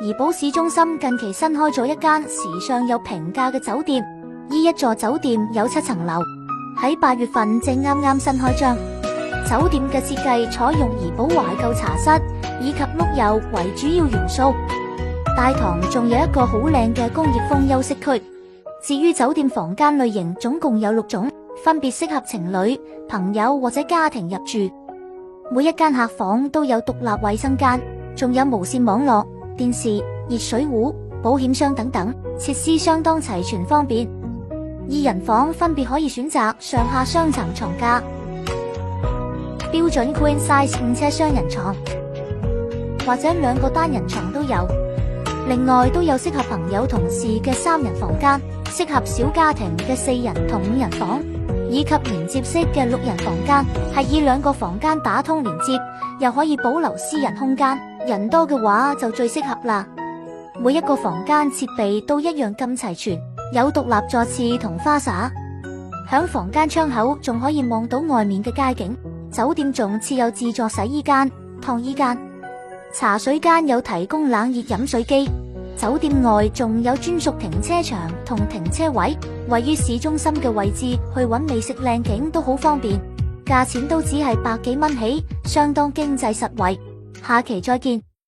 怡保市中心近期新開咗一間時尚又平價嘅酒店，呢一座酒店有7層樓，喺8月份正啱新開張。酒店嘅設計採用怡保懷舊茶室以及碌柚為主要元素，大堂仲有一個好靚嘅工業風休息區。至於酒店房間類型，總共有6種，分別適合情侶、朋友或者家庭入住。每一間客房都有獨立衛生間，仲有無線網絡、電視、熱水壺、保險箱等等，設施相當齊全方便。2人房分別可以選擇上下雙層床架、標準 Queen Size 5車雙人床，或者2個單人床都有。另外都有適合朋友同事嘅3人房間，適合小家庭嘅4人同5人房，以及連接式嘅6人房間，係以2個房間打通連接，又可以保留私人空間。人多嘅話就最適合啦。每一個房間設備都一樣咁齊全，有獨立座廁同花灑，響房間窗口仲可以望到外面嘅街景。酒店仲設有自助洗衣間、燙衣間、茶水間，有提供冷熱飲水機。酒店外仲有專屬停車場同停車位，位於市中心嘅位置，去搵美食靚景都好方便。價錢都只係100幾蚊起，相當經濟實惠。下期再見。